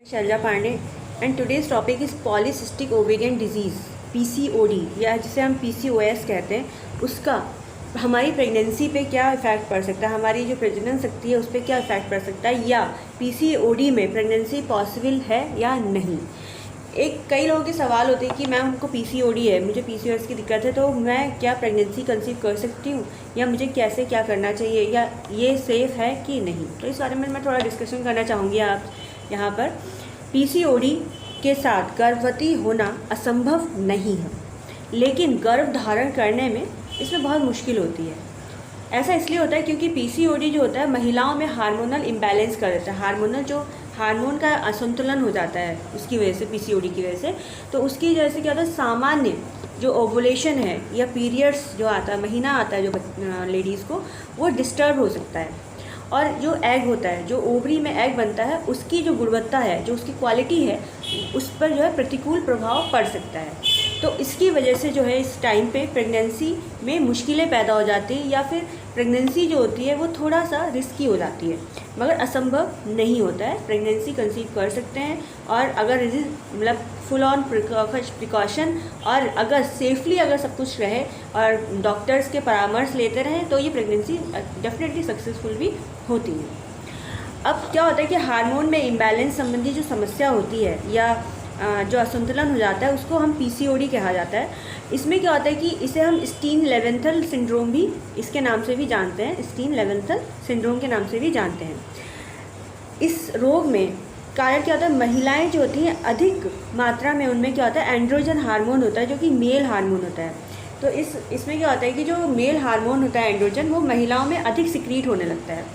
Selja Pandey and today's topic is polycystic ovarian disease PCOD या जिसे हम पीसीओएस कहते हैं, उसका हमारी प्रेगनेंसी पे क्या इफ़ेक्ट पड़ सकता है, हमारी जो प्रजनन शक्ति है उस पर क्या इफ़ेक्ट पड़ सकता है, या पीसीओडी में प्रेगनेंसी पॉसिबल है या नहीं। कई लोगों के सवाल होते हैं कि मैम हमको पीसीओडी है, मुझे पीसीओएस की दिक्कत है, तो मैं क्या प्रेगनेंसी कंसीव कर सकती हूँ या मुझे कैसे क्या करना चाहिए या ये सेफ़ है कि नहीं। तो इस बारे में मैं थोड़ा डिस्कशन करना चाहूँगी आप यहाँ पर। पीसीओडी के साथ गर्भवती होना असंभव नहीं है, लेकिन गर्भ धारण करने में इसमें बहुत मुश्किल होती है। ऐसा इसलिए होता है क्योंकि पीसीओडी जो होता है महिलाओं में हार्मोनल इम्बैलेंस कर देता है। हार्मोन का असंतुलन हो जाता है उसकी वजह से, पीसीओडी की वजह से। तो उसकी वजह से क्या होता है, सामान्य जो ओवुलेशन है या पीरियड्स जो आता है, महीना आता है जो लेडीज़ को, वो डिस्टर्ब हो सकता है। और जो एग होता है, जो ओवरी में एग बनता है, उसकी जो गुणवत्ता है, जो उसकी क्वालिटी है, उस पर जो है प्रतिकूल प्रभाव पड़ सकता है। तो इसकी वजह से जो है इस टाइम पे प्रेगनेंसी में मुश्किलें पैदा हो जाती हैं, या फिर प्रेगनेंसी जो होती है वो थोड़ा सा रिस्की हो जाती है, मगर असंभव नहीं होता है। प्रेगनेंसी कंसीव कर सकते हैं, और अगर मतलब फुल ऑन प्रिकॉशन और अगर सेफली अगर सब कुछ रहे और डॉक्टर्स के परामर्श लेते रहें तो ये प्रेगनेंसी डेफिनेटली सक्सेसफुल भी होती है। अब क्या होता है कि हार्मोन में इम्बैलेंस संबंधी जो समस्या होती है या जो असंतुलन हो जाता है उसको हम पीसीओडी कहा जाता है। इसमें क्या होता है कि इसे हम स्टीन-लेवेंथल सिंड्रोम भी इसके नाम से भी जानते हैं, स्टीन-लेवेंथल सिंड्रोम के नाम से भी जानते हैं। इस रोग में कारण क्या होता है, महिलाएं जो होती हैं अधिक मात्रा में उनमें क्या होता है, एंड्रोजन हार्मोन होता है जो कि मेल हार्मोन होता है। तो इसमें क्या होता है कि जो मेल हार्मोन होता है एंड्रोजन, वो महिलाओं में अधिक सिक्रीट होने लगता है।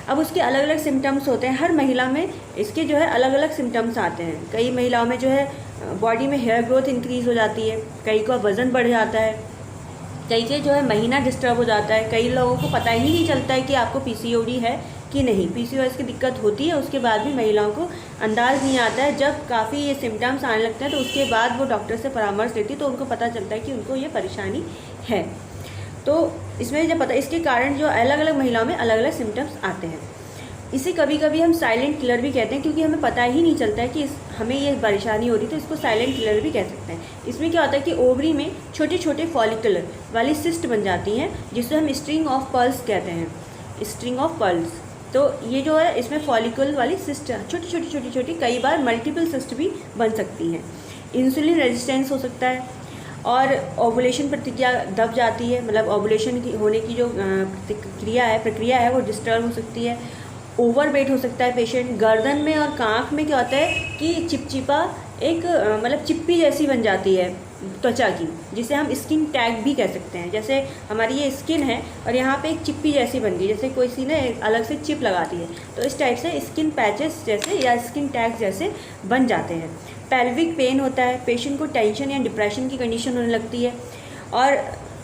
अब उसके अलग अलग सिम्टम्स होते हैं, हर महिला में इसके जो है अलग अलग सिम्टम्स आते हैं। कई महिलाओं में जो है बॉडी में हेयर ग्रोथ इंक्रीज़ हो जाती है, कई का वज़न बढ़ जाता है, कई के जो है महीना डिस्टर्ब हो जाता है। कई लोगों को पता ही नहीं चलता है कि आपको पीसीओडी है कि नहीं। पीसीओएस की दिक्कत होती है, उसके बाद भी महिलाओं को अंदाज़ नहीं आता है। जब काफ़ी ये सिम्टम्स आने लगते हैं तो उसके बाद वो डॉक्टर से परामर्श लेती है, तो उनको पता चलता है कि उनको ये परेशानी है। तो इसमें जब पता, इसके कारण जो अलग अलग महिलाओं में अलग अलग सिम्टम्स आते हैं। इसे कभी कभी हम साइलेंट किलर भी कहते हैं, क्योंकि हमें पता ही नहीं चलता है कि हमें ये परेशानी हो रही, तो इसको साइलेंट किलर भी कह सकते हैं। इसमें क्या होता है कि ओवरी में छोटे छोटे फॉलिकुलर वाली सिस्ट बन जाती हैं, जिसे हम स्ट्रिंग ऑफ पर्ल्स कहते हैं, स्ट्रिंग ऑफ पर्ल्स। तो ये जो है इसमें फॉलिकल वाली सिस्ट छोटी छोटी कई बार मल्टीपल सिस्ट भी बन सकती हैं। इंसुलिन रेजिस्टेंस हो सकता है, और ओवुलेशन प्रक्रिया दब जाती है, मतलब ओवुलेशन की होने की जो प्रक्रिया है वो डिस्टर्ब हो सकती है। ओवरवेट हो सकता है पेशेंट। गर्दन में और कांख में क्या होता है कि चिपचिपा एक मतलब चिप्पी जैसी बन जाती है त्वचा की, जिसे हम स्किन टैग भी कह सकते हैं। जैसे हमारी ये स्किन है और यहाँ पे एक चिप्पी जैसी बन गई, जैसे कोई सी ने अलग से चिप लगा दी है, तो इस टाइप से स्किन पैचेस जैसे या स्किन टैग जैसे बन जाते हैं। पेल्विक पेन होता है, पेशेंट को टेंशन या डिप्रेशन की कंडीशन होने लगती है, और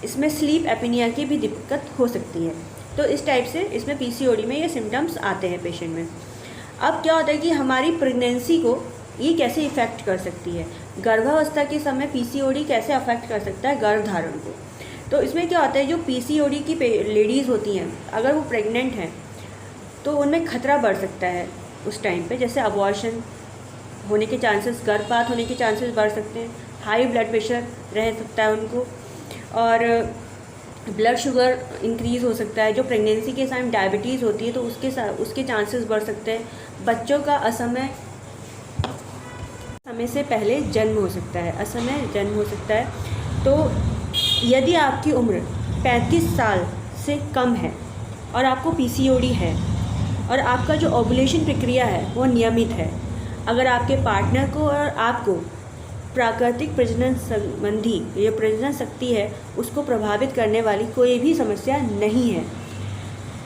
इसमें स्लीप एपनिया की भी दिक्कत हो सकती है। तो इस टाइप से इसमें पीसीओडी में ये सिम्टम्स आते हैं पेशेंट में। अब क्या होता है कि हमारी प्रेगनेंसी को ये कैसे इफ़ेक्ट कर सकती है, गर्भावस्था के समय पीसीओडी कैसे अफेक्ट कर सकता है गर्भधारण को। तो इसमें क्या होता है, जो पीसीओडी की लेडीज़ होती हैं, अगर वो प्रेग्नेंट हैं तो उनमें खतरा बढ़ सकता है उस टाइम पे, जैसे अबॉर्शन होने के चांसेस, गर्भपात होने के चांसेस बढ़ सकते हैं, हाई ब्लड प्रेशर रह सकता है उनको, और ब्लड शुगर इंक्रीज़ हो सकता है। जो प्रेगनेंसी के टाइम डायबिटीज़ होती है तो उसके चांसेस बढ़ सकते हैं। बच्चों का समय से पहले जन्म हो सकता है, असमय जन्म हो सकता है। तो यदि आपकी उम्र 35 साल से कम है और आपको पीसीओडी है और आपका जो ओवुलेशन प्रक्रिया है वो नियमित है, अगर आपके पार्टनर को और आपको प्राकृतिक प्रजनन संबंधी ये प्रजनन शक्ति है उसको प्रभावित करने वाली कोई भी समस्या नहीं है,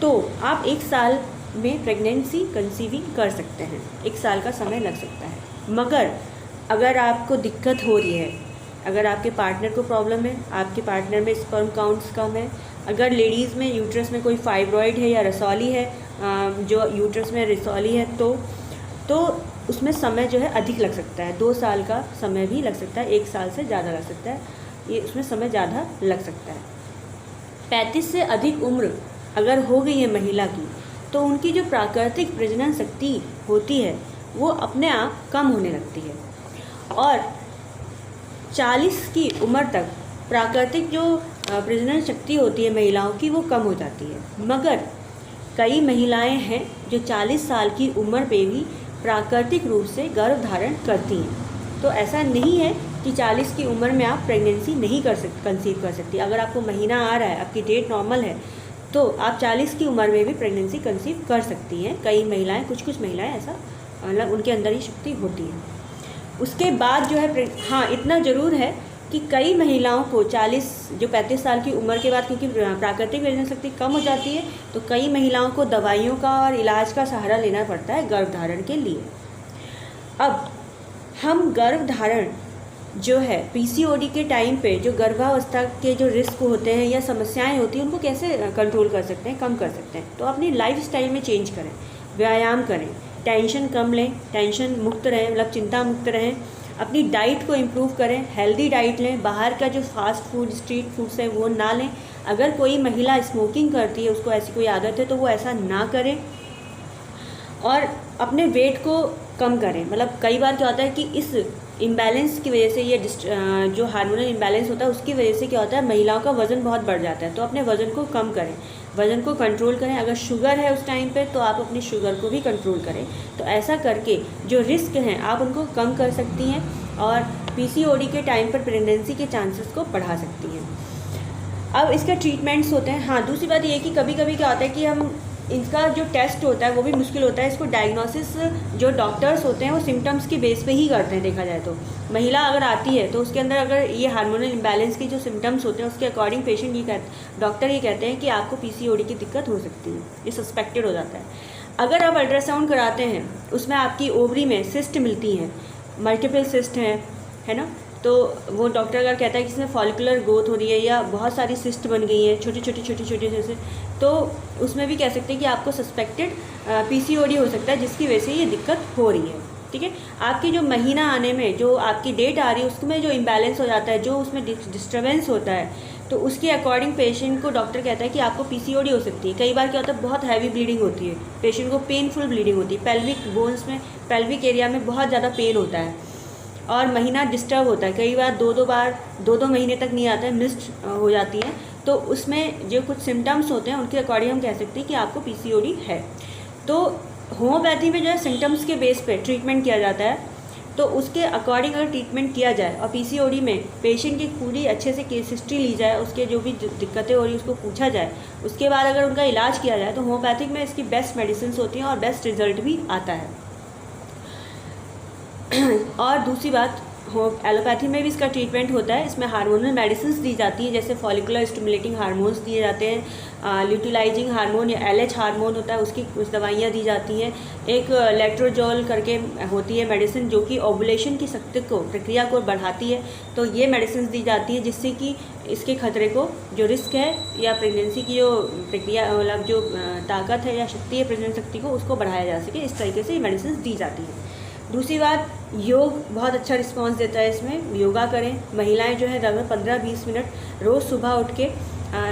तो आप 1 साल में प्रेगनेंसी कंसीविंग कर सकते हैं। 1 साल का समय लग सकता है। मगर अगर आपको दिक्कत हो रही है, अगर आपके पार्टनर को प्रॉब्लम है, आपके पार्टनर में स्पर्म काउंट्स कम है, अगर लेडीज़ में यूट्रस में कोई फाइब्रॉइड है या रसौली है, जो यूट्रस में रसौली है, तो उसमें समय जो है अधिक लग सकता है। 2 साल का समय भी लग सकता है, 1 साल से ज़्यादा लग सकता है, ये उसमें समय ज़्यादा लग सकता है। 35 से अधिक उम्र अगर हो गई है महिला की, तो उनकी जो प्राकृतिक प्रजनन शक्ति होती है वो अपने आप कम होने लगती है। और 40 की उम्र तक प्राकृतिक जो प्रजनन शक्ति होती है महिलाओं की वो कम हो जाती है। मगर कई महिलाएं हैं जो 40 साल की उम्र पे भी प्राकृतिक रूप से गर्भ धारण करती हैं। तो ऐसा नहीं है कि 40 की उम्र में आप प्रेगनेंसी नहीं कंसीव कर सकती। अगर आपको महीना आ रहा है, आपकी डेट नॉर्मल है, तो आप 40 की उम्र में भी प्रेगनेंसी कंसीव कर सकती हैं। कई महिलाएं, कुछ महिलाएं ऐसा, मतलब उनके अंदर ही शक्ति होती है। उसके बाद जो है हाँ, इतना ज़रूर है कि कई महिलाओं को 35 साल की उम्र के बाद, क्योंकि प्राकृतिक प्रजनन शक्ति कम हो जाती है, तो कई महिलाओं को दवाइयों का और इलाज का सहारा लेना पड़ता है गर्भधारण के लिए। अब हम गर्भधारण जो है पीसीओडी के टाइम पे जो गर्भावस्था के जो रिस्क होते हैं या समस्याएं होती हैं उनको कैसे कंट्रोल कर सकते हैं, कम कर सकते हैं। तो अपनी लाइफ स्टाइल में चेंज करें, व्यायाम करें, टेंशन कम लें, टेंशन मुक्त रहें, मतलब चिंता मुक्त रहें, अपनी डाइट को इम्प्रूव करें, हेल्दी डाइट लें, बाहर का जो फास्ट फूड, स्ट्रीट फूड्स है वो ना लें। अगर कोई महिला स्मोकिंग करती है, उसको ऐसी कोई आदत है, तो वो ऐसा ना करें। और अपने वेट को कम करें। मतलब कई बार क्या होता है कि इस इम्बैलेंस की वजह से, ये जो हार्मोनल इम्बैलेंस होता है उसकी वजह से क्या होता है, महिलाओं का वज़न बहुत बढ़ जाता है। तो अपने वज़न को कम करें, वज़न को कंट्रोल करें। अगर शुगर है उस टाइम पे तो आप अपनी शुगर को भी कंट्रोल करें। तो ऐसा करके जो रिस्क हैं आप उनको कम कर सकती हैं और पीसीओडी के टाइम पर प्रेगनेंसी के चांसेस को बढ़ा सकती हैं। अब इसका ट्रीटमेंट्स होते हैं। हाँ, दूसरी बात ये कि कभी कभी क्या होता है कि हम इनका जो टेस्ट होता है वो भी मुश्किल होता है। इसको डायग्नोसिस जो डॉक्टर्स होते हैं वो सिम्टम्स के बेस पे ही करते हैं। देखा जाए तो महिला अगर आती है तो उसके अंदर अगर ये हार्मोनल इम्बैलेंस के जो सिम्टम्स होते हैं उसके अकॉर्डिंग डॉक्टर ये कहते हैं कि आपको पीसीओडी की दिक्कत हो सकती है, ये सस्पेक्टेड हो जाता है। अगर आप अल्ट्रासाउंड कराते हैं, उसमें आपकी ओवरी में सिस्ट मिलती हैं, मल्टीपल सिस्ट हैं, है ना, तो वो डॉक्टर अगर कहता है कि इसमें फॉलिकुलर ग्रोथ हो रही है या बहुत सारी सिस्ट बन गई हैं छोटी छोटी जैसे, तो उसमें भी कह सकते हैं कि आपको सस्पेक्टेड पीसीओडी हो सकता है, जिसकी वजह से ये दिक्कत हो रही है। ठीक है, आपकी जो महीना आने में जो आपकी डेट आ रही है उसमें जो इम्बैलेंस हो जाता है, जो उसमें डिस्टर्बेंस होता है, तो उसके अकॉर्डिंग पेशेंट को डॉक्टर कहता है कि आपको पीसीओडी हो सकती है। कई बार क्या होता है, बहुत हैवी ब्लीडिंग होती है, पेशेंट को पेनफुल ब्लीडिंग होती है, पेल्विक बोन्स में, पेल्विक एरिया में बहुत ज़्यादा पेन होता है और महीना डिस्टर्ब होता है। कई बार दो महीने तक नहीं आता है, मिस्ड हो जाती है। तो उसमें जो कुछ सिम्टम्स होते हैं उनके अकॉर्डिंग हम कह सकते हैं कि आपको पीसीओडी है। तो होम्योपैथी में जो है सिम्टम्स के बेस पे ट्रीटमेंट किया जाता है। तो उसके अकॉर्डिंग अगर ट्रीटमेंट किया जाए और पीसीओडी में पेशेंट की पूरी अच्छे से केस हिस्ट्री ली जाए, उसके जो भी दिक्कतें हो रही उसको पूछा जाए, उसके बाद अगर उनका इलाज किया जाए तो होम्योपैथिक में इसकी बेस्ट मेडिसिन होती हैं और बेस्ट रिजल्ट भी आता है। और दूसरी बात, एलोपैथी में भी इसका ट्रीटमेंट होता है। इसमें हार्मोनल मेडिसिन्स दी जाती हैं, जैसे फॉलिकुलर स्टिमुलेटिंग हार्मोन्स दिए जाते हैं, ल्यूटिलाइजिंग हार्मोन या एलएच हार्मोन होता है, उसकी कुछ दवाइयाँ दी जाती हैं। एक लेट्रोजोल करके होती है मेडिसिन जो कि ओवुलेशन की शक्ति को, प्रक्रिया को बढ़ाती है। तो ये मेडिसिन दी जाती है जिससे कि इसके खतरे को, जो रिस्क है या प्रेगनेंसी की जो प्रक्रिया, मतलब जो ताकत है या शक्ति है प्रेगनेंट शक्ति को, उसको बढ़ाया जा सके, इस तरीके से ये मेडिसिन दी जाती है। दूसरी बात, योग बहुत अच्छा रिस्पांस देता है। इसमें योगा करें, महिलाएं जो है लगभग 15-20 मिनट रोज़ सुबह उठ के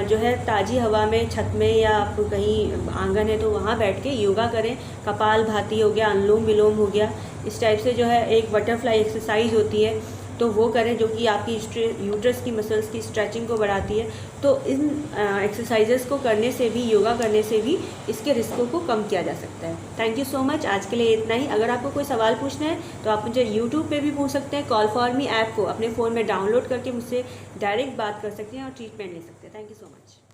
जो है ताज़ी हवा में, छत में या आप कहीं आंगन है तो वहाँ बैठ के योगा करें। कपाल भाती हो गया, अनुलोम विलोम हो गया, इस टाइप से जो है एक बटरफ्लाई एक्सरसाइज होती है तो वो करें, जो कि आपकी यूट्रस की मसल्स की स्ट्रेचिंग को बढ़ाती है। तो इन एक्सरसाइजेस को करने से भी, योगा करने से भी इसके रिस्कों को कम किया जा सकता है। थैंक यू सो मच, आज के लिए इतना ही। अगर आपको कोई सवाल पूछना है तो आप मुझे यूट्यूब पे भी पूछ सकते हैं। कॉल फॉर मी ऐप को अपने फ़ोन में डाउनलोड करके मुझसे डायरेक्ट बात कर सकते हैं और ट्रीटमेंट ले सकते हैं। Thank you so much.